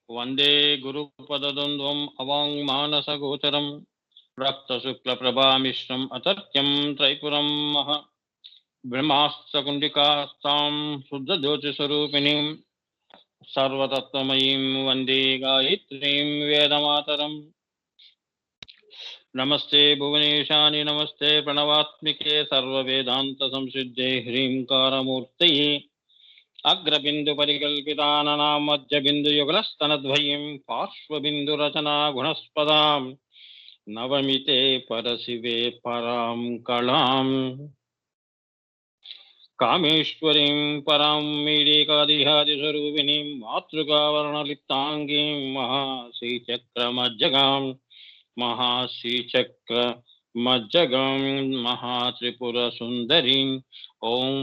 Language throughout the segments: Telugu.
వందే గురుపదద్వంద్వం అవాంగ్మానసగోచరం రక్తశుక్లప్రభామిశ్రం అతర్క్యం త్రైపురం మహ బ్రహ్మాస్త్రకుండికాస్తాం శుద్ధజ్యోతిస్వరూపిణీం సర్వతత్వమయీం వందే గాయత్రీం వేదమాతరం. నమస్తే భువనేశాని నమస్తే ప్రణవాత్మికే సర్వవేదాంత సంసిద్ధే హ్రీంకారమూర్తయే అగ్రబిందు పరికల్పితాననాం మధ్యబిందు యుగలస్తనద్వయం పార్శ్వబిందురచనా గుణస్పదాం నవమితే పరశివే పరాం కళాం కామేశ్వరీం పరాం మీడేకాదిహాదిస్వరూపిణీం మాతృకావర్ణలిప్తాంగీం మహాశ్రీచక్రమజ్జగాం మహాత్రిపురసుందరీం. ఓం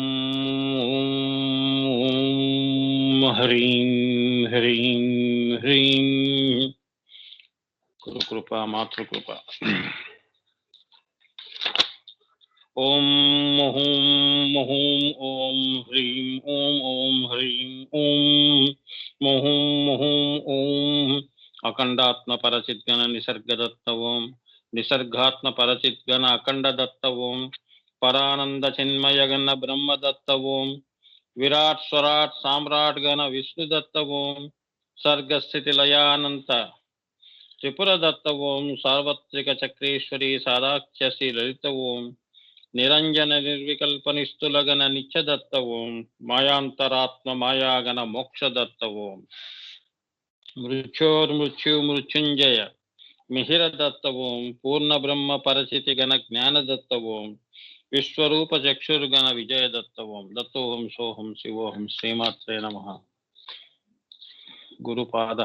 హ్రీం హ్రీం హ్రీం. గురుకృప మాతృకృప. ఓం హూం హూం ఓం హ్రీం ఓం ఓం హ్రీం ఓం హూం హూం ఓం. అఖండాత్మ పరచిద్గణ నిసర్గదత్త ఓం. నిసర్గాత్మ పరచిద్గణ అఖండదత్త ఓం. పరానంద చిన్మయగణ బ్రహ్మదత్త ఓం. విరాట్ స్వరాట్ సామ్రాట్ గణ విష్ణుదత్త ఓం. సర్గస్థితి లయానంత త్రిపురదత్త ఓం. సార్వత్రిక చక్రేశ్వరి సాదాఖ్యశ్రీ లలిత ఓం. నిరంజన నిర్వికల్ప నిస్తులగణ నిత్యదత్త ఓం. మాయాంతరాత్మ మాయాగణ మోక్షదత్త ఓం. మృత్యుర్మృత్యుంజయ మిహిరదత్త ఓం. పూర్ణ బ్రహ్మ పరచితి గణ జ్ఞానదత్త ఓం. విశ్వరూప చక్షుర్గణ విజయదత్త ఓం. దత్తోహం సోహం శివోహం. శ్రీమాత్రే నమః. గురుపాద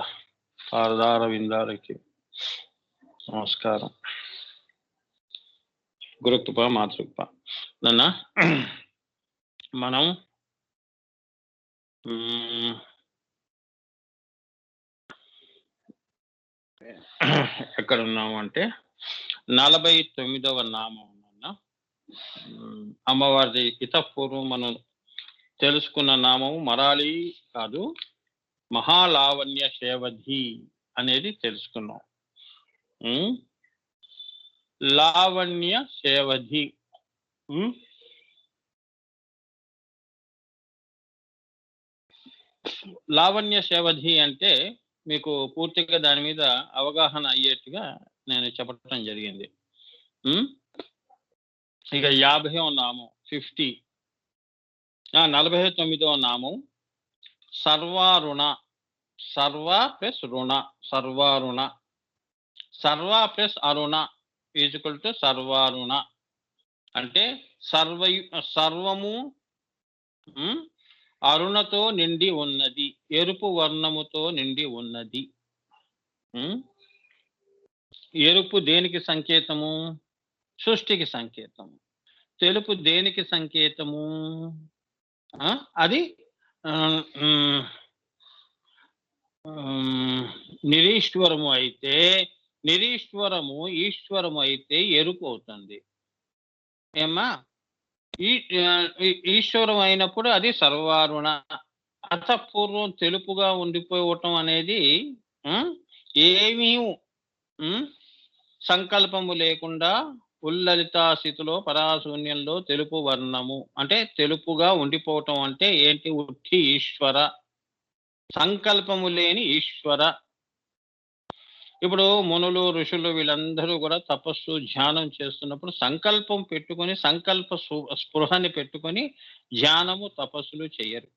పాదార విందాలకి నమస్కారం. గురుకృప మాతృకృప. నన్న మనం ఎక్కడ ఉన్నాము అంటే 49వ నామం అన్న. అమ్మవారిది ఇతపూర్వం మనం తెలుసుకున్న నామము మరాళి కాదు, మహాలావణ్య శేవధి అనేది తెలుసుకున్నాం. లావణ్య శేవధి. లావణ్య శేవధి అంటే మీకు పూర్తిగా దాని మీద అవగాహన అయ్యేట్టుగా నేను చెప్పడం జరిగింది. ఇక 50వ నామం 49వ నామం సర్వారుణ. సర్వ ప్లస్ రుణ. సర్వారుణ. సర్వ ప్లస్ అరుణ ఈజ్వల్ టు సర్వారుణ. అంటే సర్వము అరుణతో నిండి ఉన్నది, ఎరుపు వర్ణముతో నిండి ఉన్నది. ఎరుపు దేనికి సంకేతము? సృష్టికి సంకేతము. తెలుపు దేనికి సంకేతము? అది నిరీశ్వరము అయితే, ఈశ్వరము అయితే ఎరుపు అవుతుంది. ఏమా? ఈశ్వరం అయినప్పుడు అది సర్వారుణ. అతపూర్వం తెలుపుగా ఉండిపోవటం అనేది ఏమీ సంకల్పము లేకుండా ఉల్లలితా స్థితిలో పరాశూన్యంలో తెలుపు వర్ణము అంటే తెలుపుగా ఉండిపోవటం అంటే ఏంటి? ఉట్టి ఈశ్వర, సంకల్పము లేని ఈశ్వర. ఇప్పుడు మునులు ఋషులు వీళ్ళందరూ కూడా తపస్సు ధ్యానం చేస్తున్నప్పుడు సంకల్పం పెట్టుకొని, సంకల్ప స్పృహని పెట్టుకొని ధ్యానము తపస్సులు చేయరు.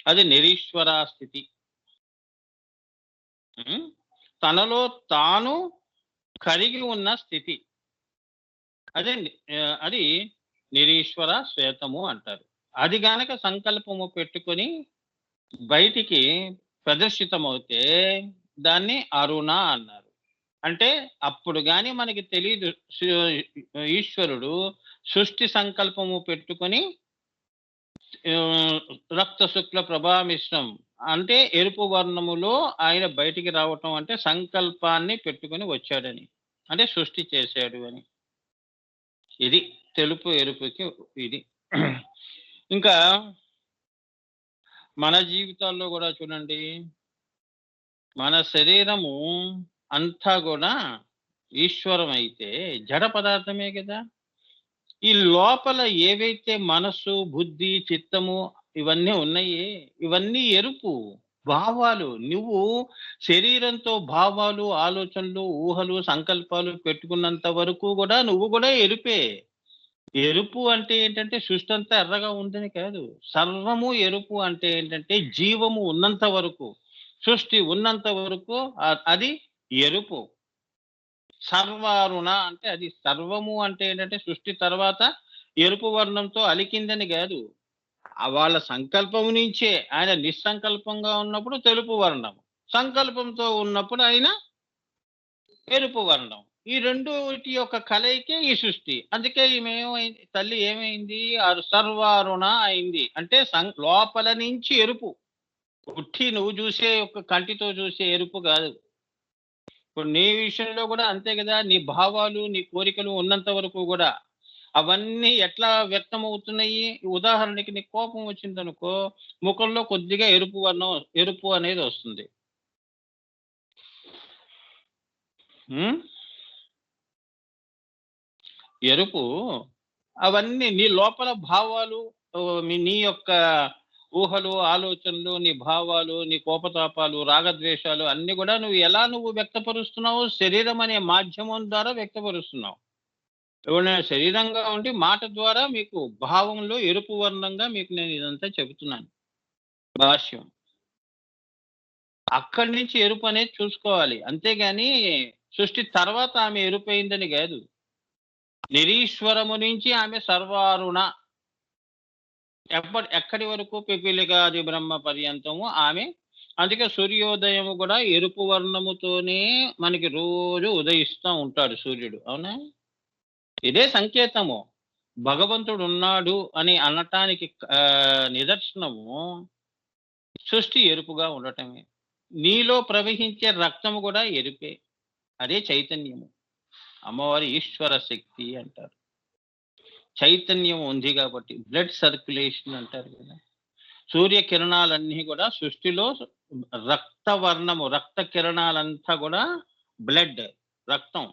అది నిరీశ్వర స్థితి. తనలో తాను కరిగి ఉన్న స్థితి. అది నిరీశ్వర శ్వేతము అంటారు. అది గనక సంకల్పము పెట్టుకొని బయటికి ప్రదర్శితమవుతే దాన్ని అరుణ అన్నారు. అంటే అప్పుడు గాని మనకి తెలియదు ఈశ్వరుడు సృష్టి సంకల్పము పెట్టుకొని రక్త శుక్ల ప్రభామిశ్రం అంటే ఎరుపు వర్ణములో ఆయన బయటికి రావటం అంటే సంకల్పాన్ని పెట్టుకొని వచ్చాడని, అంటే సృష్టి చేశాడు అని. ఇది తెలుపు ఎరుపుకి ఇది. ఇంకా మన జీవితాల్లో కూడా చూడండి, మన శరీరము అంతా కూడా ఈశ్వరం అయితే జడ పదార్థమే కదా. ఈ లోపల ఏవైతే మనస్సు, బుద్ధి, చిత్తము ఇవన్నీ ఉన్నాయి, ఇవన్నీ ఎరుపు. భావాలు. నువ్వు శరీరంతో భావాలు, ఆలోచనలు, ఊహలు, సంకల్పాలు పెట్టుకున్నంత వరకు గూడా నువ్వు గూడా ఎరుపే. ఎరుపు అంటే ఏంటంటే సృష్టంతా ఎర్రగా ఉందని కాదు. సర్వము ఎరుపు అంటే ఏంటంటే జీవము ఉన్నంత వరకు, సృష్టి ఉన్నంత వరకు అది ఎరుపు. సర్వారుణ అంటే అది సర్వము అంటే ఏంటంటే సృష్టి తర్వాత ఎరుపు వర్ణంతో అలికిందని గాదు. వాళ్ళ సంకల్పం నుంచే ఆయన నిస్సంకల్పంగా ఉన్నప్పుడు తెలుపు వర్ణం. సంకల్పంతో ఉన్నప్పుడు ఆయన ఎరుపు వర్ణం. ఈ రెండిటి యొక్క కలయికే ఈ సృష్టి. అందుకే ఈమె తల్లి ఏమైంది? సర్వారుణ అయింది. అంటే లోపల నుంచి ఎరుపు. ఉట్టి నువ్వు చూసే ఒక కంటితో చూసే ఎరుపు గాదు. ఇప్పుడు నీ విషయంలో గూడా అంతే గదా! నీ భావాలు, నీ కోరికలు ఉన్నంత వరకు గూడా అవన్నీ ఎట్లా వ్యక్తమవుతున్నాయి? ఉదాహరణకి నీకు కోపం వచ్చిందనుకో, ముఖంలో కొద్దిగా ఎరుపు వర్ణం ఎరుపు అనేది వస్తుంది. హ్మ్. ఎరుపు అవన్నీ నీ లోపల భావాలు, నీ యొక్క ఊహలు, ఆలోచనలు, నీ భావాలు, నీ కోపతాపాలు, రాగద్వేషాలు అన్నీ గూడా నువ్వు వ్యక్తపరుస్తున్నావు? శరీరం అనే మాధ్యమం ద్వారా వ్యక్తపరుస్తున్నావు. ఎవరైనా శరీరంగా ఉండి మాట ద్వారా మీకు భావంలో ఎరుపు వర్ణంగా మీకు నేను ఇదంతా చెబుతున్నాను. భాష్యం. అక్కడి నుంచి ఎరుపు అనేది చూసుకోవాలి. అంతేగాని సృష్టి తర్వాత ఆమె ఎరుపయిందని గాదు. నిరీశ్వరము నుంచి ఆమె సర్వారుణ. ఎక్కడి వరకు పిపీలికాది బ్రహ్మ పర్యంతము ఆమె. అందుకే సూర్యోదయము గూడా ఎరుపు వర్ణముతోనే మనకి రోజు ఉదయిస్తా ఉంటాడు సూర్యుడు. అవునా? ఇదే సంకేతము. భగవంతుడున్నాడు అని అనటానికి నిదర్శనము సృష్టి ఎరుపుగా ఉండటమే. నీలో ప్రవహించే రక్తము గూడా ఎరుపే. అదే చైతన్యము. అమ్మవారి ఈశ్వర శక్తి అంటారు. చైతన్యం ఉంది కాబట్టి బ్లడ్ సర్క్యులేషన్ అంటారు కదా. సూర్యకిరణాలన్నీ కూడా సృష్టిలో రక్తవర్ణము, రక్త కిరణాలంతా కూడా బ్లడ్, రక్తం.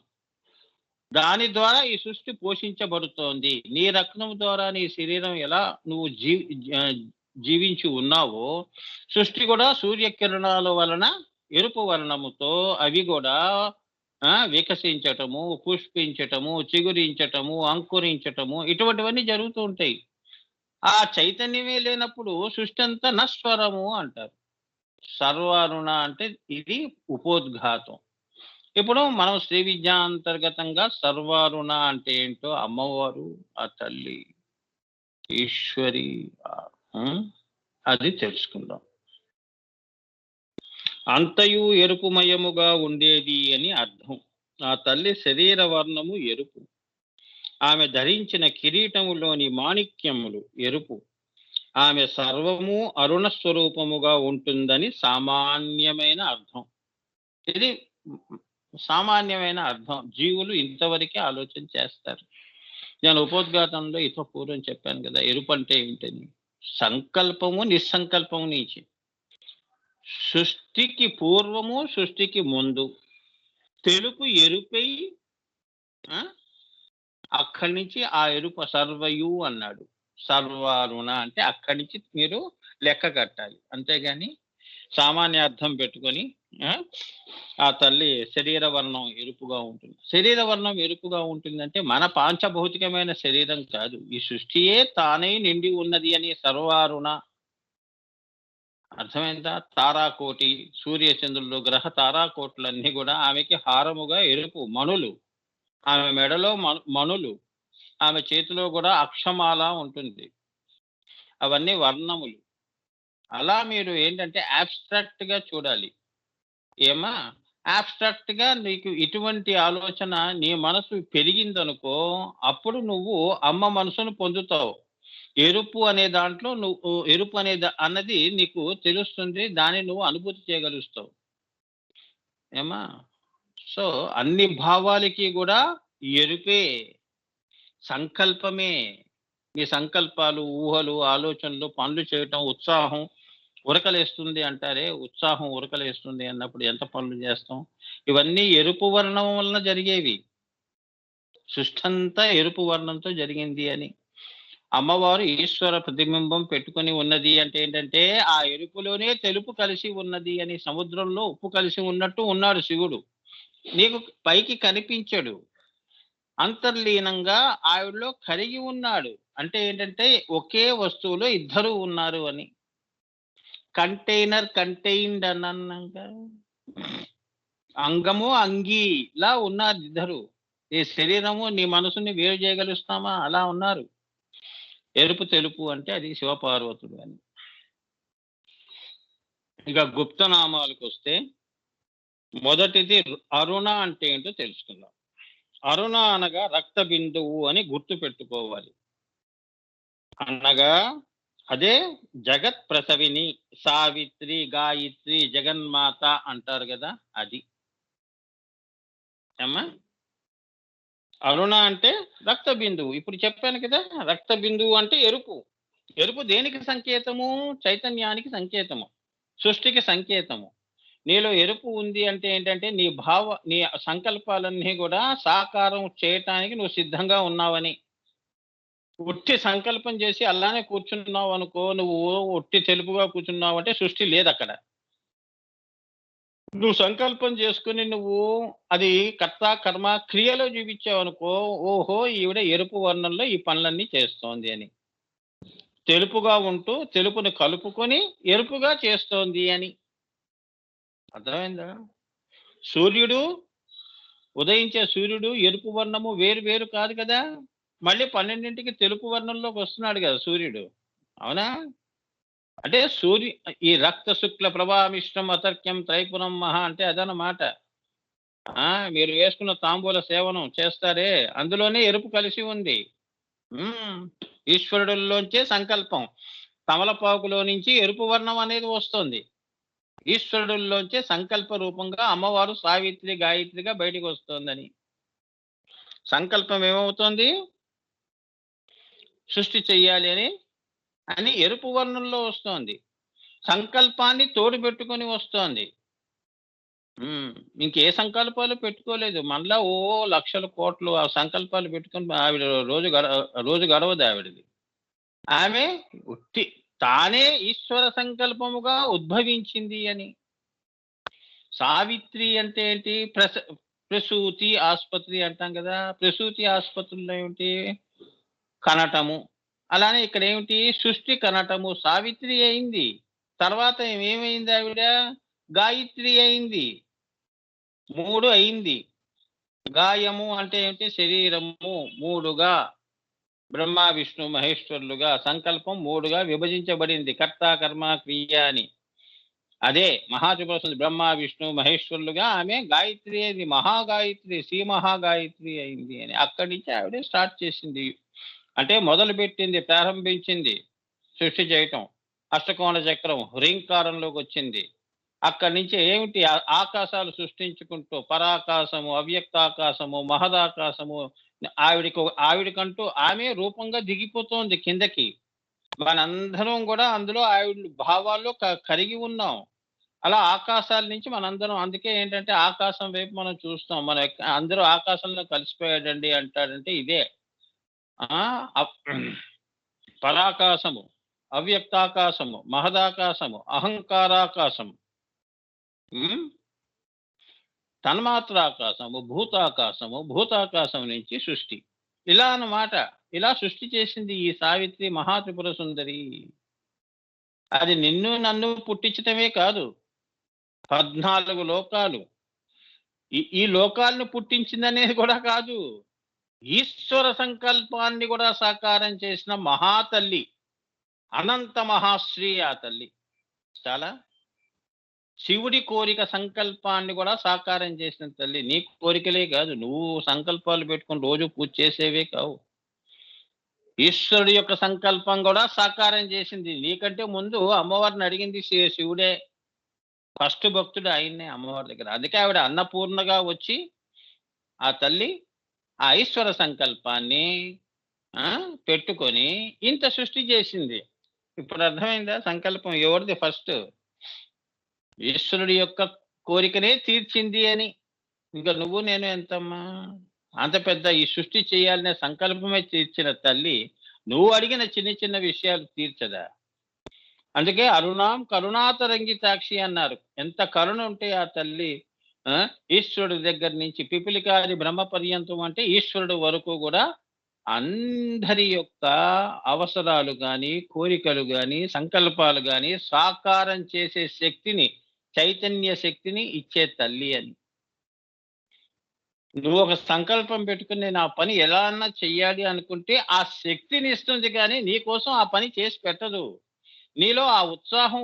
దాని ద్వారా ఈ సృష్టి పోషించబడుతోంది. నీ రక్తం ద్వారా నీ శరీరం ఎలా నువ్వు జీవించి ఉన్నావో, సృష్టి కూడా సూర్యకిరణాల వలన ఎరుపు వర్ణముతో అవి కూడా వికసించటము, పుష్పించటము, చిగురించటము, అంకురించటము ఇటువంటివన్నీ జరుగుతూ ఉంటాయి. ఆ చైతన్యమే లేనప్పుడు సృష్టి అంతా నశ్వరము అంటారు. సర్వారుణ అంటే ఇది ఉపోద్ఘాతం. ఇప్పుడు మనం శ్రీ విద్యా అంతర్గతంగా సర్వారుణ అంటే ఏంటో అమ్మవారు, ఆ తల్లి, ఈశ్వరి అది తెలుసుకుందాం. అంతయు ఎరుపుమయముగా ఉండేది అని అర్థం. ఆ తల్లి శరీర వర్ణము ఎరుపు. ఆమె ధరించిన కిరీటములోని మాణిక్యములు ఎరుపు. ఆమె సర్వము అరుణ స్వరూపముగా ఉంటుందని సామాన్యమైన అర్థం. ఇది సామాన్యమైన అర్థం. జీవులు ఇంతవరకే ఆలోచన చేస్తారు. నేను ఉపోద్ఘాతంలో పూర్వం చెప్పాను కదా, ఎరుపు అంటే ఏమిటని. సంకల్పము, నిస్సంకల్పము నుంచి. సృష్టికి పూర్వము, సృష్టికి ముందు తెలుపు ఎరుపై అక్కడి నుంచి ఆ ఎరుపు సర్వయు అన్నాడు. సర్వారుణ అంటే అక్కడి నుంచి మీరు లెక్క కట్టాలి. అంతేగాని సామాన్య అర్థం పెట్టుకొని ఆ తల్లి శరీర వర్ణం ఎరుపుగా ఉంటుంది. శరీర వర్ణం ఎరుపుగా ఉంటుందంటే మన పాంచభౌతికమైన శరీరం కాదు. ఈ సృష్టియే తానే నిండి ఉన్నది అని సర్వారుణ. అర్థమైందా? తారాకోటి, సూర్యచంద్రులు, గ్రహ తారాకోట్లన్నీ కూడా ఆమెకి హారముగా ఎరుపు మణులు. ఆమె మెడలో మణులు. ఆమె చేతిలో కూడా అక్షమాల ఉంటుంది. అవన్నీ వర్ణములు. అలా మీరు ఏంటంటే అబ్స్ట్రాక్ట్ గా చూడాలి. ఏమా అబ్స్ట్రాక్ట్ గా నీకు ఇటువంటి ఆలోచన నీ మనసు పెరిగిందనుకో, అప్పుడు నువ్వు అమ్మ మనసును పొందుతావు. ఎరుపు అనే దాంట్లో నువ్వు ఎరుపు అన్నది నీకు తెలుస్తుంది. దాన్ని నువ్వు అనుభూతి చేయగలుగుతావు. ఏమా? సో అన్ని భావాలకి కూడా ఎరుపే. సంకల్పమే. మీ సంకల్పాలు, ఊహలు, ఆలోచనలు, పనులు చేయటం, ఉత్సాహం, ఉరకలేస్తుంది అంటారే, ఉత్సాహం ఉరకలేస్తుంది అన్నప్పుడు ఎంత పనులు చేస్తాం? ఇవన్నీ ఎరుపు వర్ణం వలన జరిగేవి. సృష్టంతా ఎరుపు వర్ణంతో జరిగింది అని. అమ్మవారు ఈశ్వర ప్రతిబింబం పెట్టుకొని ఉన్నది అంటే ఏంటంటే, ఆ ఎరుపులోనే తెలుపు కలిసి ఉన్నది అని, సముద్రంలో ఉప్పు కలిసి ఉన్నట్టు ఉన్నాడు శివుడు. నీకు పైకి కనిపించడు. అంతర్లీనంగా ఆవిడలో కరిగి ఉన్నాడు. అంటే ఏంటంటే, ఒకే వస్తువులో ఇద్దరు ఉన్నారు అని. కంటైనర్ కంటైన్డ్ అన్నాక అంగము అంగీలా ఉన్నారు ఇద్దరు. ఈ శరీరము నీ మనసుని వేరు చేయగలుస్తామా? అలా ఉన్నారు. ఎరుపు తెలుపు అంటే అది శివపార్వతుడు అని. ఇక గుప్త నామాలకొస్తే మొదటిది అరుణ అంటే ఏంటో తెలుసుకుందాం. అరుణ అనగా రక్త బిందువు అని గుర్తు పెట్టుకోవాలి. అనగా అదే జగత్ ప్రసవిని, సావిత్రి, గాయత్రి, జగన్మాత అంటారు కదా, అది. ఏమ్మా? అరుణ అంటే రక్త బిందువు. ఇప్పుడు చెప్పాను కదా, రక్త బిందువు అంటే ఎరుపు. ఎరుపు దేనికి సంకేతము? చైతన్యానికి సంకేతము, సృష్టికి సంకేతము. నీలో ఎరుపు ఉంది అంటే ఏంటంటే, నీ సంకల్పాలన్నీ కూడా సాకారం చేయటానికి నువ్వు సిద్ధంగా ఉన్నావని. ఒట్టి సంకల్పం చేసి అలానే కూర్చున్నావు అనుకో, నువ్వు ఒట్టి తెలుపుగా కూర్చున్నావు అంటే సృష్టి లేదు అక్కడ. నువ్వు సంకల్పం చేసుకుని నువ్వు అది కర్త కర్మ క్రియలో చూపించావు అనుకో, ఓహో ఈవిడ ఎరుపు వర్ణంలో ఈ పనులన్నీ చేస్తోంది అని. తెలుపుగా ఉంటూ తెలుపుని కలుపుకొని ఎరుపుగా చేస్తోంది అని. అర్థమైందా? సూర్యుడు, ఉదయించే సూర్యుడు ఎరుపు వర్ణము వేరు వేరు కాదు కదా. మళ్ళీ 12ంటికి తెలుపు వర్ణంలోకి వస్తున్నాడు కదా సూర్యుడు. అవునా? అంటే ఈ రక్త శుక్ల ప్రభామిశ్రం అతర్క్యం త్రైపురం మహా అంటే అదనమాట. మీరు వేసుకున్న తాంబూల సేవనం చేస్తారే, అందులోనే ఎరుపు కలిసి ఉంది. ఈశ్వరుడులోంచే సంకల్పం. తమలపాకులో నుంచి ఎరుపు వర్ణం అనేది వస్తుంది. ఈశ్వరుడుల్లోంచే సంకల్ప రూపంగా అమ్మవారు సావిత్రి గాయత్రిగా బయటికి వస్తుందని. సంకల్పం ఏమవుతోంది? సృష్టి చెయ్యాలి అని ఎరుపు వర్ణంలో వస్తోంది. సంకల్పాన్ని తోడు పెట్టుకొని వస్తోంది. ఇంకే సంకల్పాలు పెట్టుకోలేదు. మళ్ళా లక్షల కోట్లు ఆ సంకల్పాలు పెట్టుకొని ఆవిడ రోజు గడవదు ఆవిడది. ఆమె తానే ఈశ్వర సంకల్పముగా ఉద్భవించింది అని. సావిత్రి అంటే ఏంటి? ప్రసూతి ఆసుపత్రి అంటాం కదా. ప్రసూతి ఆసుపత్రిలో ఏమిటి? కనటము. అలానే ఇక్కడ ఏమిటి? సృష్టి కనటము. సావిత్రి అయింది. తర్వాత ఏమైంది ఆవిడ? గాయత్రి అయింది. 3 అయింది. గాయము అంటే ఏమిటి? శరీరము 3గా బ్రహ్మ విష్ణు మహేశ్వరులుగా సంకల్పం 3గా విభజించబడింది. కర్త కర్మ క్రియ అని. అదే మహాత్రిపుర బ్రహ్మ విష్ణు మహేశ్వరులుగా ఆమె గాయత్రి అయింది. మహాగాయత్రి, శ్రీ మహాగాయత్రి అయింది అని. అక్కడి నుంచి ఆవిడే స్టార్ట్ చేసింది. అంటే మొదలు పెట్టింది, ప్రారంభించింది సృష్టి చేయటం. అష్టకోణ చక్రం హ్రీంకారంలోకి వచ్చింది. అక్కడి నుంచి ఏమిటి? ఆకాశాలు సృష్టించుకుంటూ పరాకాశము, అవ్యక్తాకాశము, మహదాకాశము ఆవిడకంటూ ఆమె రూపంగా దిగిపోతోంది కిందకి. మనందరం కూడా అందులో ఆవిడ భావాల్లో కరిగి ఉన్నాం. అలా ఆకాశాల నుంచి మనందరం, అందుకే ఏంటంటే ఆకాశం వైపు మనం చూస్తాం. అందరూ ఆకాశంలో కలిసిపోయాడండి అంటాడంటే ఇదే. పరాకాశము, అవ్యక్తాకాశము, మహదాకాశము, అహంకారాకాశము, తన్మాత్రాకాశము, భూతాకాశం నుంచి సృష్టి. ఇలా అన్నమాట. ఇలా సృష్టి చేసింది ఈ సావిత్రి మహాత్రిపుర సుందరి. అది నిన్ను నన్ను పుట్టించటమే కాదు, 14 లోకాలు, ఈ లోకాలను పుట్టించిందనేది కూడా కాదు, ఈశ్వర సంకల్పాన్ని కూడా సాకారం చేసిన మహాతల్లి, అనంత మహాశ్రీ ఆ తల్లి. చాలా శివుడి కోరిక సంకల్పాన్ని కూడా సాకారం చేసిన తల్లి. నీ కోరికలే కాదు, నువ్వు సంకల్పాలు పెట్టుకుని రోజు పూజ చేసేవే కావు. ఈశ్వరుడి యొక్క సంకల్పం కూడా సాకారం చేసింది. నీకంటే ముందు అమ్మవారిని అడిగింది శివుడే. ఫస్ట్ భక్తుడు ఆయన్నే అమ్మవారి దగ్గర. అందుకే ఆవిడ అన్నపూర్ణగా వచ్చి ఆ తల్లి ఆ ఈశ్వర సంకల్పాన్ని పెట్టుకొని ఇంత సృష్టి చేసింది. ఇప్పుడు అర్థమైందా సంకల్పం ఎవరిది ఫస్ట్? ఈశ్వరుడి యొక్క కోరికనే తీర్చింది అని. ఇంక నువ్వు నేను ఎంతమ్మా? అంత పెద్ద ఈ సృష్టి చేయాలనే సంకల్పమే తీర్చిన తల్లి, నువ్వు అడిగిన చిన్న చిన్న విషయాలు తీర్చదా? అందుకే అరుణాం కరుణాతరంగితాక్షి అన్నారు. ఎంత కరుణ ఉంటే ఆ తల్లి ఆ! ఈశ్వరుడి దగ్గర నుంచి పిపిలికాది బ్రహ్మ పర్యంతం అంటే ఈశ్వరుడు వరకు గూడా అందరి యొక్క అవసరాలు గాని, కోరికలు గాని, సంకల్పాలు గాని సాకారం చేసే శక్తిని, చైతన్య శక్తిని ఇచ్చే తల్లి అని. నువ్వు ఒక సంకల్పం పెట్టుకొని నేను ఆ పని ఎలా అన్నా చెయ్యాలి అనుకుంటే ఆ శక్తిని ఇస్తుంది గానీ, నీ కోసం ఆ పని చేసి పెట్టదు. నీలో ఆ ఉత్సాహం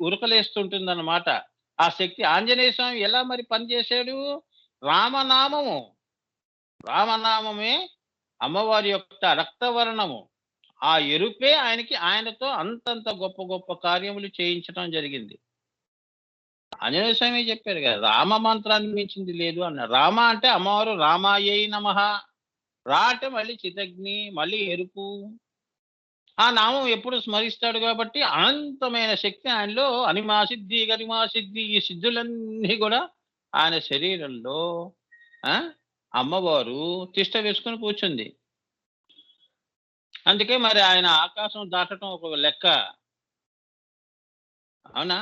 ఉరకలేస్తుంటుందన్నమాట. ఆ శక్తి ఆంజనేయ స్వామి ఎలా మరి పనిచేశాడు? రామనామము. రామనామమే అమ్మవారి యొక్క రక్తవర్ణము. ఆ ఎరుపే ఆయనతో అంతంత గొప్ప గొప్ప కార్యములు చేయించటం జరిగింది. ఆంజనేయ స్వామి చెప్పారు కదా! రామ మంత్రాన్ని మించింది లేదు అన్నారు. రామ అంటే అమ్మవారు రామాయై నమః. రా అంటే మళ్ళీ చితగ్ని, మళ్ళీ ఎరుపు. ఆ నామం ఎప్పుడు స్మరిస్తాడు కాబట్టి అనంతమైన శక్తి ఆయనలో అనిమా సిద్ధి, గరిమా సిద్ధి ఈ సిద్ధులన్నీ గూడా ఆయన శరీరంలో ఆ! అమ్మవారు తిష్ట వేసుకొని కూర్చుంది. అందుకే మరి ఆయన ఆకాశం దాటటం ఒక లెక్క. అవునా?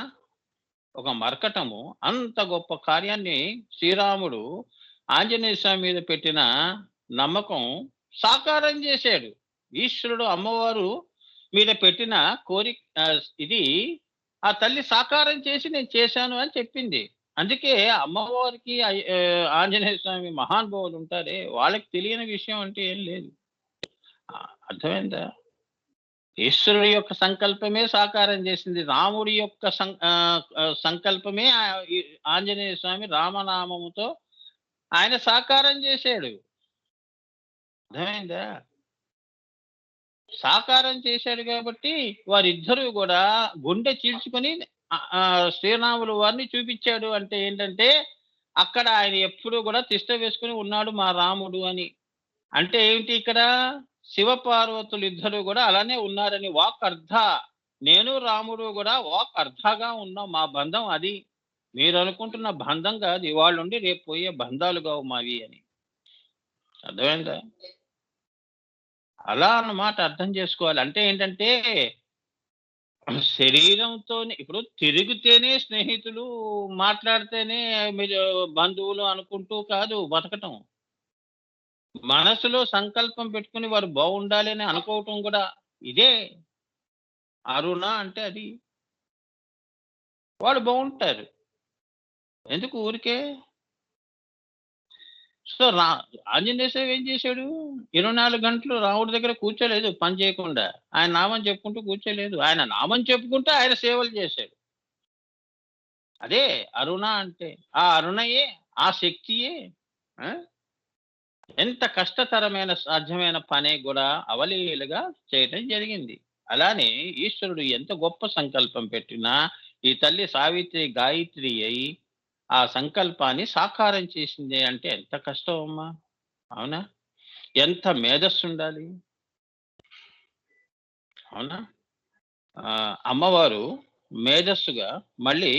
ఒక మరకటము అంత గొప్ప కార్యాన్ని శ్రీరాముడు ఆంజనేయ స్వామి మీద పెట్టిన నమ్మకం సాకారం చేశాడు. ఈశ్వరుడు అమ్మవారు మీద పెట్టిన ఇది ఆ తల్లి సాకారం చేసి నేను చేశాను అని చెప్పింది. అందుకే అమ్మవారికి ఆంజనేయ స్వామి మహానుభావులు ఉంటారే వాళ్ళకి తెలియని విషయం అంటే ఏం లేదు. అర్థమైందా? ఈశ్వరుడి యొక్క సంకల్పమే సాకారం చేసింది. రాముడి యొక్క సంకల్పమే ఈ ఆంజనేయ స్వామి రామనామముతో ఆయన సాకారం చేశాడు. అర్థమైందా? సాకారం చేశాడు కాబట్టి వారిద్దరూ గూడా గుండె చీల్చుకొని శ్రీరాములు వారిని చూపిచ్చాడు అంటే ఏంటంటే, అక్కడ ఆయన ఎప్పుడూ గూడా తిష్ట వేసుకొని ఉన్నాడు మా రాముడు అని. అంటే ఏంటి ఇక్కడ? శివపార్వతులిద్దరూ గూడా అలానే ఉన్నారని వాక్ అర్థ. నేను రాముడు గూడా వాక్ అర్థగా ఉన్నాం. మా బంధం అది. మీరనుకుంటున్న బంధం కాదు. ఇవాళుండి రేపు పోయే బంధాలు గావు మావి అని. అర్థమైందా? అలా అన్నమాట అర్థం చేసుకోవాలి. అంటే ఏంటంటే శరీరంతోనే ఇప్పుడు తిరిగితేనే స్నేహితులు, మాట్లాడితేనే మీరు బంధువులు అనుకుంటూ కాదు బతకటం. మనసులో సంకల్పం పెట్టుకొని వారు బాగుండాలి అని అనుకోవటం కూడా ఇదే. అరుణ అంటే అది. వాళ్ళు బావుంటారు. ఎందుకు ఊరికే? సో, ఆంజనేయ స్వామి ఏం చేశాడు? 24 గంటలు రాముడి దగ్గర కూర్చోలేదు పని చేయకుండా. ఆయన నామం చెప్పుకుంటూ కూర్చోలేదు. ఆయన నామం చెప్పుకుంటూ ఆయన సేవలు చేశాడు. అదే అరుణ అంటే. ఆ అరుణయే, ఆ శక్తియే ఆ! ఎంత కష్టతరమైన సాధ్యమైన పని గూడా అవలీలగా చేయటం జరిగింది. అలానే ఈశ్వరుడు ఎంత గొప్ప సంకల్పం పెట్టినా, ఈ తల్లి సావిత్రి గాయత్రి అయి, ఆ సంకల్పాన్ని సాకారం చేసింది అంటే ఎంత కష్టం అమ్మా! అవునా? ఎంత మేధస్సుండాలి. అవునా? అమ్మవారు మేధస్సుగా మళ్ళీ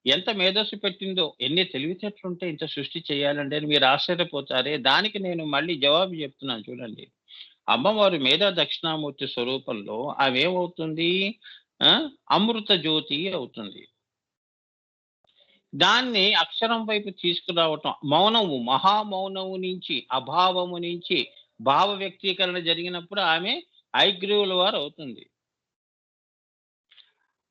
ఎంత మేధస్సు పెట్టిందో, ఎన్ని తెలివితేటలుంటే ఇంత సృష్టి చేయాలండి అని మీరు ఆశ్చర్యపోతారే! దానికి నేను మళ్ళీ జవాబు చెప్తున్నాను చూడండి. అమ్మవారు మేధా దక్షిణామూర్తి స్వరూపంలో ఆమేమవుతుంది? ఆ! అమృత జ్యోతి అవుతుంది. దాన్ని అక్షరం వైపు తీసుకురావటం మౌనము, మహామౌనము నుంచి, అభావము నుంచి భావ వ్యక్తీకరణ జరిగినప్పుడు ఆమె హయగ్రీవుల వారవుతుంది.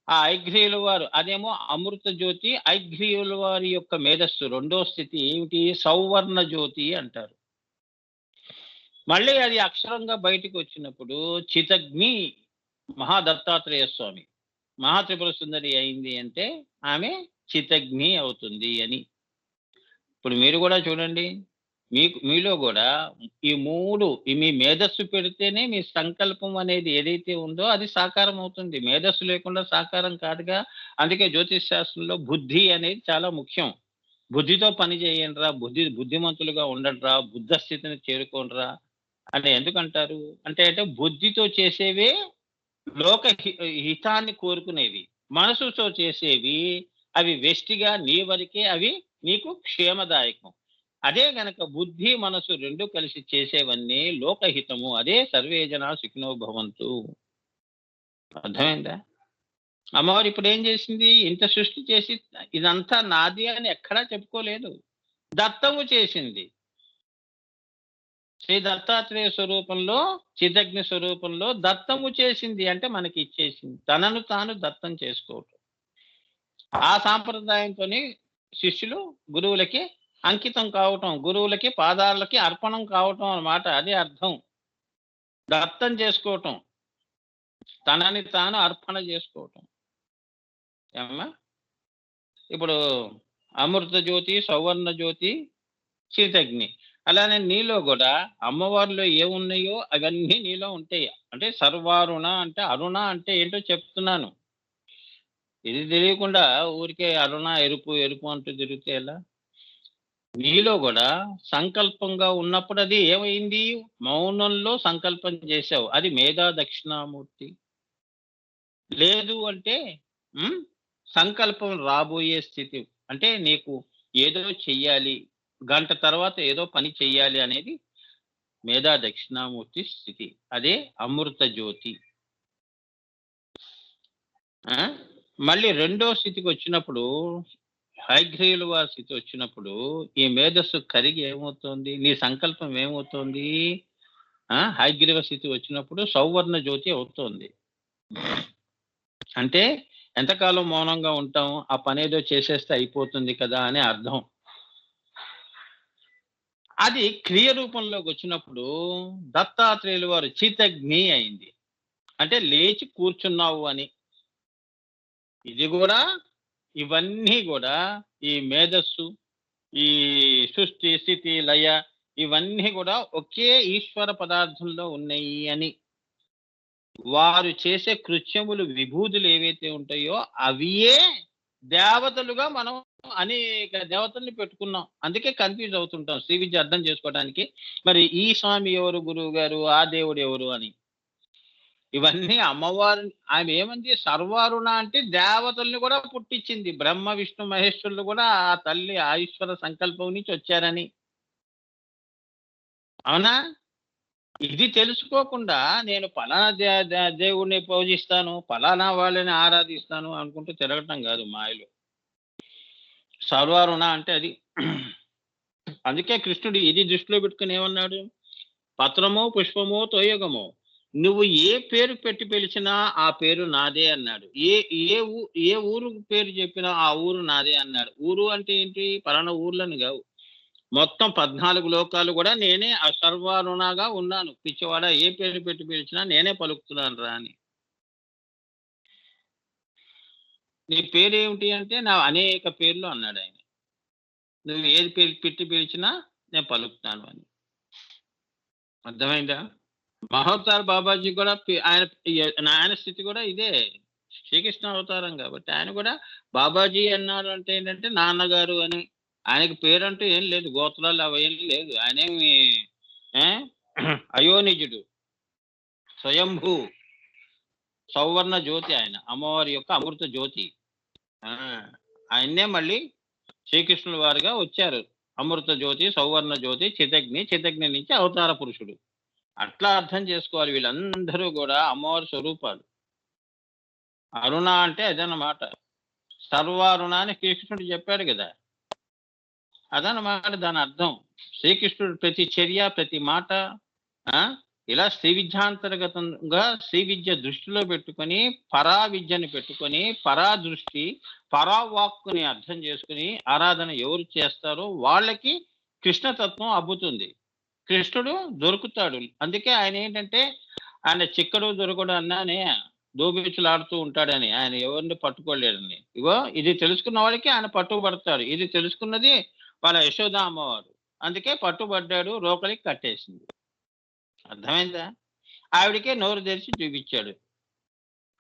ఆ హయగ్రీవుల వారు అదేమో అమృత జ్యోతి, హయగ్రీవుల వారి యొక్క మేధస్సు రెండో స్థితి ఏమిటి? సౌవర్ణ జ్యోతి అంటారు. మళ్ళీ అది అక్షరంగా బయటికొచ్చినప్పుడు చితగ్ని మహాదత్తాత్రేయ స్వామి. మహాత్రిపుర సుందరి అయింది అంటే ఆమె చితగ్ని అవుతుంది అని. ఇప్పుడు మీరు గూడా చూడండి. మీలో గూడా ఈ 3 మీ మేధస్సు పెడితేనే మీ సంకల్పం అనేది ఏదైతే ఉందో అది సాకారం అవుతుంది. మేధస్సు లేకుండా సాకారం కాదుగా. అందుకే జ్యోతిష్ శాస్త్రంలో బుద్ధి అనేది చాలా ముఖ్యం. బుద్ధితో పని చేయండిరా, బుద్ధిమంతులుగా ఉండండిరా, బుద్ధ స్థితిని చేరుకోండిరా అని ఎందుకంటారు? అంటే బుద్ధితో చేసేవే లోక హితాన్ని కోరుకునేవి. మనసుతో చేసేవి అవి వెష్టిగా నీ వరకే అవి నీకు క్షేమదాయకం. అదే గనక బుద్ధి, మనసు 2 కలిసి చేసేవన్నీ లోకహితము. అదే సర్వే జనా సుఖినో భవంతు. అర్థమైందా? అమ్మవారు ఇప్పుడేం చేసింది? ఇంత సృష్టి చేసి ఇదంతా నాది అని ఎక్కడా చెప్పుకోలేదు. దత్తము చేసింది. శ్రీ దత్తాత్రేయ స్వరూపంలో, చిదగ్ని స్వరూపంలో దత్తము చేసింది అంటే మనకి ఇచ్చేసింది. తనను తాను దత్తం చేసుకోవటం. ఆ సాంప్రదాయంతోని శిష్యులు గురువులకి అంకితం కావటం, గురువులకి పాదాలకి అర్పణం కావటం అన్నమాట. అది అర్థం. దత్తం చేసుకోవటం. తనని తాను అర్పణ చేసుకోవటం. ఏమ్మా? ఇప్పుడు అమృత జ్యోతి, సౌవర్ణ జ్యోతి, చితగ్ని. అలానే నీలో గూడా అమ్మవారిలో ఏమున్నాయో అవన్నీ నీలో ఉంటాయి. అంటే సర్వారుణ అంటే అరుణ అంటే ఏంటో చెప్తున్నాను. ఇది తెలియకుండా ఊరికే అరుణ, ఎరుపు, ఎరుపు అంటూ తిరిగితే ఎలా? నీలో గూడా సంకల్పంగా ఉన్నప్పుడు అది ఏమైంది? మౌనంలో సంకల్పం చేశావు. అది మేధా దక్షిణామూర్తి. లేదు అంటే హ్మ్. సంకల్పం రాబోయే స్థితి. అంటే నీకు ఏదో చెయ్యాలి. గంట తర్వాత ఏదో పని చెయ్యాలి అనేది మేధా దక్షిణామూర్తి స్థితి. అదే అమృత జ్యోతి. ఆ! మళ్ళీ రెండో స్థితికొచ్చినప్పుడు హయగ్రీవుల వారి స్థితి వచ్చినప్పుడు ఈ మేధస్సు కరిగి ఏమవుతోంది? నీ సంకల్పం ఏమవుతోంది? హయగ్రీవ స్థితి వచ్చినప్పుడు సౌవర్ణ జ్యోతి అవుతోంది. అంటే ఎంతకాలం మౌనంగా ఉంటాం? ఆ పనేదో చేసేస్తే అయిపోతుంది కదా అని అర్థం. అది క్రియ రూపంలోకొచ్చినప్పుడు దత్తాత్రేయుల వారు చితగ్ని అయింది. అంటే లేచి కూర్చున్నావు అని. ఇది గూడా ఇవన్నీ గూడా ఈ మేధస్సు, ఈ సృష్టి, స్థితి, లయ ఇవన్నీ గూడా ఒకే ఈశ్వర పదార్థంలో ఉన్నయి అని. వారు చేసే కృత్యములు, విభూతులు ఏవైతే ఉంటాయో అవియే దేవతలుగా మనం అనేక దేవతల్ని పెట్టుకున్నాం. అందుకే కన్‌ఫ్యూజ్ అవుతుంటాం శ్రీ విద్య అర్థం చేసుకోవడానికి. మరి ఈ స్వామి ఎవరు గురువుగారు? ఆ దేవుడు ఎవరు అని. ఇవన్నీ అమ్మవారు ఆమె ఏమంది సర్వారుణ అంటే దేవతల్ని కూడా పుట్టించింది. బ్రహ్మ, విష్ణు, మహేశ్వరులు కూడా ఆ తల్లి ఆ ఈశ్వర సంకల్పం నుంచి వచ్చారని. అవునా? ఇది తెలుసుకోకుండా నేను పలానా దేవుడిని పూజిస్తాను, పలానా వాళ్ళని ఆరాధిస్తాను అనుకుంటూ తిరగటం కాదు మాయలో. సర్వారుణ అంటే అది. అందుకే కృష్ణుడు ఇది దృష్టిలో పెట్టుకొని ఏమన్నాడు? పత్రమో, పుష్పమో, తోయగమో నువ్వు ఏ పేరు పెట్టి పిలిచినా ఆ పేరు నాదే అన్నాడు. ఏ ఏ ఊ ఏ ఊరు పేరు చెప్పినా ఆ ఊరు నాదే అన్నాడు. ఊరు అంటే ఏంటి? పలానా ఊర్లని గావు. మొత్తం 14 లోకాలు గూడా నేనే సర్వారుణగా ఉన్నాను. పిచ్చివాడా ఏ పేరు పెట్టి పిలిచినా నేనే పలుకుతున్నాను రా అని. నీ పేరేమిటి అంటే నా అనేక పేర్లు అన్నాడాయన. నువ్వు ఏది పేరు పెట్టి పిలిచినా నేను పలుకుతాను అని. అర్థమైందా? మహోతార్ బాబాజీ కూడా ఆయన ఆయన స్థితి కూడా ఇదే. శ్రీకృష్ణ అవతారం కాబట్టి ఆయన కూడా బాబాజీ అన్నారు అంటే ఏంటంటే నాన్నగారు అని. ఆయనకి పేరంటూ ఏం లేదు. గోత్రాలు అవేం లేదు. ఆయనేమి ఆ! అయోనిజుడు. స్వయంభూ సౌవర్ణ జ్యోతి ఆయన. అమ్మవారి యొక్క అమృత జ్యోతి. ఆ! ఆయన్నే మళ్ళీ శ్రీకృష్ణుల వారుగా వచ్చారు. అమృత జ్యోతి, సౌవర్ణ జ్యోతి, చితగ్ని, చితగ్ని నుంచి అవతార పురుషుడు. అట్లా అర్థం చేసుకోవాలి. వీళ్ళందరూ గూడా అమ్మవారి స్వరూపాలు. అరుణ అంటే అదన్నమాట. సర్వారుణ అని శ్రీకృష్ణుడు చెప్పాడు గదా! అదన్నమాట దానర్థం. శ్రీకృష్ణుడు ప్రతి చర్య, ప్రతి మాట ఆ! ఇలా శ్రీ విద్యాంతర్గతంగా శ్రీ విద్య దృష్టిలో పెట్టుకొని, పరా విద్యని పెట్టుకొని, పరా దృష్టి, పరావాక్కుని అర్థం చేసుకొని, ఆరాధన ఎవరు చేస్తారో వాళ్ళకి కృష్ణతత్వం అబ్బుతుంది. కృష్ణుడు దొరుకుతాడు. అందుకే ఆయనేంటంటే, ఆయన చిక్కడు దొరకడు అన్నానే దోబూచులాడుతూ ఉంటాడని. ఆయన ఎవరిని పట్టుకోలేడని. ఇగో ఇది తెలుసుకున్న వాడికి ఆయన పట్టుబడతాడు. ఇది తెలుసుకున్నది వాళ్ళ యశోద అమ్మవారు. అందుకే పట్టుబడ్డాడు, రోకలికి కట్టేసింది. అర్థమైందా? ఆవిడకే నోరు తెరిచి చూపిచ్చాడు.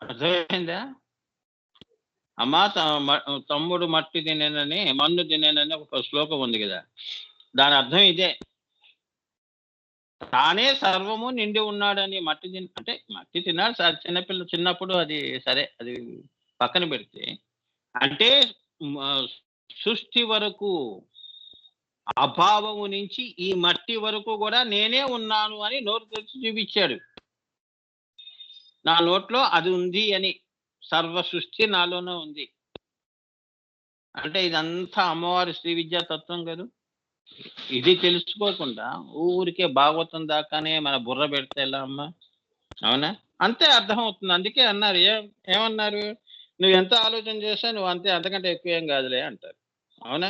అర్థమైందా? అమ్మా తమ్ముడు మట్టి తినేనని, మన్ను తినేనని ఒక శ్లోకం ఉంది గదా! దాని అర్థం ఇదే. తానే సర్వము నిండి ఉన్నాడని అంటే మట్టి తిన్నాడు సార్ చిన్నప్పుడు అది సరే అది పక్కన పెడితే అంటే సృష్టి వరకు అభావము నుంచి ఈ మట్టి వరకు కూడా నేనే ఉన్నాను అని నోరు తెరిచి చూపించాడు. నా నోట్లో అది ఉంది అని సర్వ సృష్టి నాలోనే ఉంది. అంటే ఇదంతా అమ్మవారి శ్రీ విద్యా తత్వం కదా. ఇది తెలుసుకోకుండా ఊరికే భాగవతం దాకానే మన బుర్ర పెడితే ఎలా అమ్మా? అవునా? అంతే అర్థమవుతుంది. అందుకే అన్నారు ఏమన్నారు? "నువ్వెంత ఆలోచన చేసినా నువ్వు అంతే అంతకంటే ఎక్కువేం కాదులే" అంటారు. అవునా?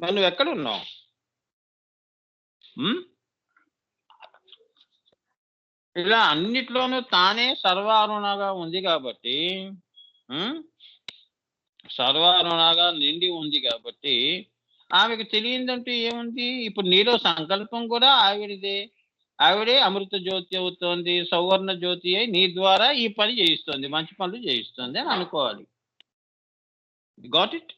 మరి నువ్వెక్కడున్నావు? హ్మ్. ఇలా అన్నిట్లోనూ తానే సర్వారుణగా ఉంది కాబట్టి హ్మ్. సర్వారుణగా నిండి ఉంది కాబట్టి ఆమెకు తెలియనిదంటూ ఏముంది? ఇప్పుడు నీలో సంకల్పం కూడా ఆవిడదే. ఆవిడే అమృత జ్యోతి అవుతోంది. సౌవర్ణ జ్యోతి అయి నీ ద్వారా ఈ పని చేయిస్తోంది. మంచి పనులు చేయిస్తోంది అని అనుకోవాలి. Got it?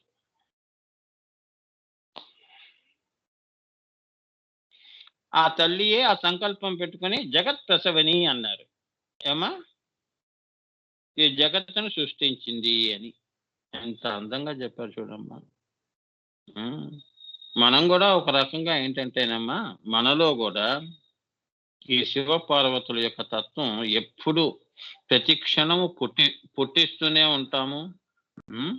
ఆ తల్లియే ఆ సంకల్పం పెట్టుకొని జగత్ ప్రసవని అన్నారు. ఏమ్మా? ఈ జగత్తును సృష్టించింది అని. ఎంత అందంగా చెప్పారు చూడమ్మా. హ్మ్. మనం గూడా ఒక రకంగా ఏంటంటేనమ్మా, మనలో గూడా ఈ శివ పార్వతుల యొక్క తత్వం ఎప్పుడు ప్రతి క్షణము పుట్టిస్తూనే ఉంటాము. హ్మ్.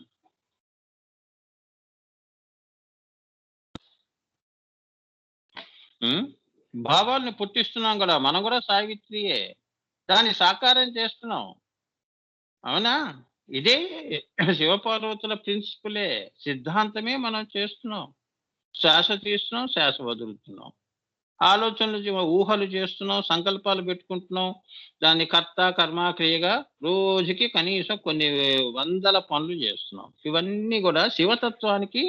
హ్మ్. భావాల్ని పుట్టిస్తున్నాం గూడా. మనం గూడా సావిత్రియే. దాన్ని సాకారం చేస్తున్నాం. అవునా? ఇదే శివపార్వతుల ప్రిన్సిపులే. సిద్ధాంతమే మనం చేస్తున్నాం. శ్వాస తీస్తున్నాం, శ్వాస వదులుతున్నాం. ఆలోచనలు ఊహలు చేస్తున్నాం, సంకల్పాలు పెట్టుకుంటున్నాం. దాన్ని కర్త, కర్మ, క్రియగా రోజుకి కనీసం కొన్ని వందల పనులు చేస్తున్నాం. ఇవన్నీ గూడా శివతత్వానికి,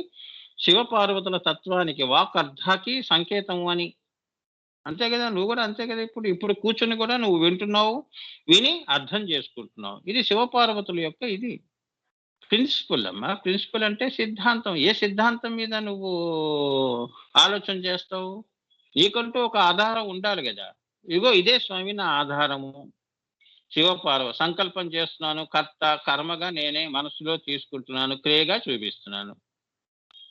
శివపార్వతుల తత్వానికి, వాక్ అర్థాకి సంకేతం అని. అంతే గదా! నువ్వు గూడా అంతే గదా! ఇప్పుడు కూర్చొని గూడా నువ్వు వింటున్నావు. విని అర్థం చేసుకుంటున్నావు. ఇది శివపార్వతుల యొక్క ఇది. ప్రిన్సిపుల్ అమ్మా. ప్రిన్సిపల్ అంటే సిద్ధాంతం. ఏ సిద్ధాంతం మీద నువ్వు ఆలోచన చేస్తావు? నీకంటూ ఒక ఆధారం ఉండాలి గదా! ఇగో ఇదే స్వామి నా ఆధారము. సంకల్పం చేస్తున్నాను. కర్త, కర్మగా నేనే మనసులో తీసుకుంటున్నాను. క్రియగా చూపిస్తున్నాను.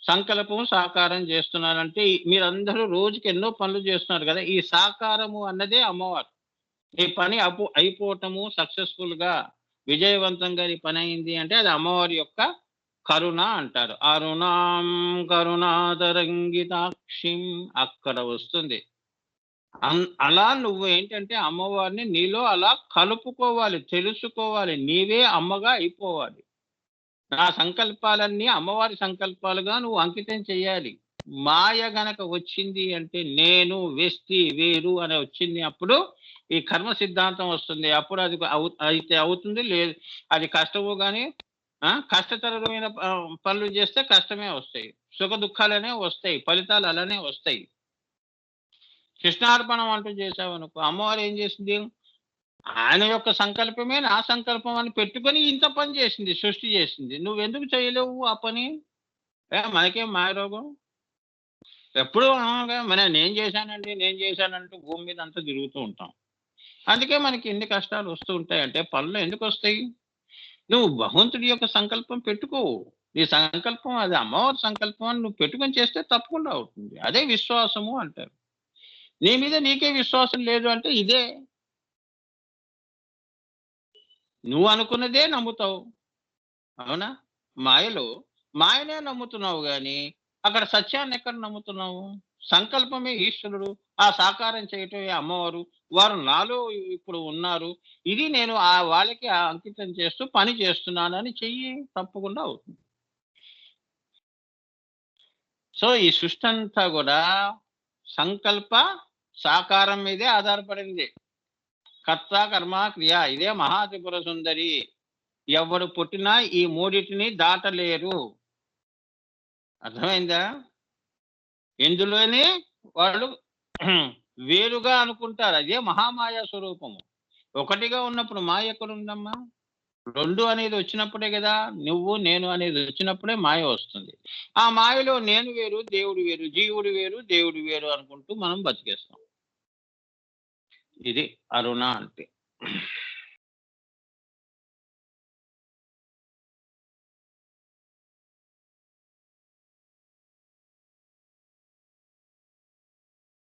సంకల్పం సాకారం చేస్తున్నానంటే మీరందరూ రోజుకి ఎన్నో పనులు చేస్తున్నారు గదా! ఈ సాకారము అన్నదే అమ్మవారు. ఈ పని అయిపోవటము సక్సెస్‌ఫుల్‌గా విజయవంతంగా ఈ పనయింది అంటే అది అమ్మవారి యొక్క కరుణ అంటారు. అరుణాం కరుణాతరంగితాక్షిం అక్కడ వస్తుంది. అలా నువ్వు ఏంటంటే అమ్మవారిని నీలో అలా కలుపుకోవాలి, తెలుసుకోవాలి. నీవే అమ్మగా అయిపోవాలి. నా సంకల్పాలన్నీ అమ్మవారి సంకల్పాలుగా నువ్వు అంకితం చెయ్యాలి. మాయ గనక వచ్చింది అంటే నేను, వ్యష్టి, వేరు అని వచ్చింది అప్పుడు ఈ కర్మ సిద్ధాంతం వస్తుంది. అప్పుడు అది అయితే అవుతుంది. లేదు అది కష్టము గాని కష్టతరమైన పనులు చేస్తే కష్టమే వస్తాయి. సుఖ దుఃఖాలనే వస్తాయి. ఫలితాలు అలానే వస్తాయి. కృష్ణార్పణం అంటూ చేశావనుకో అమ్మవారు ఏం చేసింది? ఆయన యొక్క సంకల్పమే నా సంకల్పం అని పెట్టుకొని ఇంత పని చేసింది. సృష్టి చేసింది. నువ్వెందుకు చేయలేవు ఆ పని? మనకేం మాయరోగం? ఎప్పుడూ మరి నేను చేశానంటూ భూమి మీద అంతా తిరుగుతూ ఉంటాం. అందుకే మనకి ఇన్ని కష్టాలు వస్తూ ఉంటాయంటే పనులు ఎందుకొస్తాయి? నువ్వు భగవంతుడి యొక్క సంకల్పం పెట్టుకో. నీ సంకల్పం అది అమ్మవారి సంకల్పం అని నువ్వు పెట్టుకొని చేస్తే తప్పకుండా అవుతుంది. అదే విశ్వాసము అంటారు. నీ మీద నీకే విశ్వాసం లేదు అంటే ఇదే. నువ్వు అనుకున్నదే నమ్ముతావు. అవునా? మాయలో మాయనే నమ్ముతున్నావు గానీ, అక్కడ సత్యాన్నెక్కడ నమ్ముతున్నావు? సంకల్పమే ఈశ్వరుడు. ఆ సాకారం చేయటమే అమ్మవారు. వారు నాలో ఇప్పుడు ఉన్నారు. ఇది నేను వాళ్ళకి అంకితం చేస్తూ పని చేస్తున్నానని చెయ్యి. తప్పకుండా అవుతుంది. సో, ఈ సృష్టంతా గూడా సంకల్ప సాకారం మీదే ఆధారపడింది. కర్త, కర్మ, క్రియ ఇదే మహాత్రిపుర సుందరి. ఎవడు పుట్టినా ఈ మూడిటిని దాటలేరు. అర్థమైందా? ఇందులోనే వాళ్ళు వేరుగా అనుకుంటారు. అదే మహామాయ స్వరూపము. ఒకటిగా ఉన్నప్పుడు మాయ ఎక్కడుందమ్మా? 2 అనేది వచ్చినప్పుడే గదా! నువ్వు, నేను అనేది వచ్చినప్పుడే మాయ వస్తుంది. ఆ మాయలో నేను వేరు, దేవుడు వేరు, జీవుడు వేరు, దేవుడు వేరు అనుకుంటూ మనం బతికేస్తాం. ఇది అరుణ అంటే.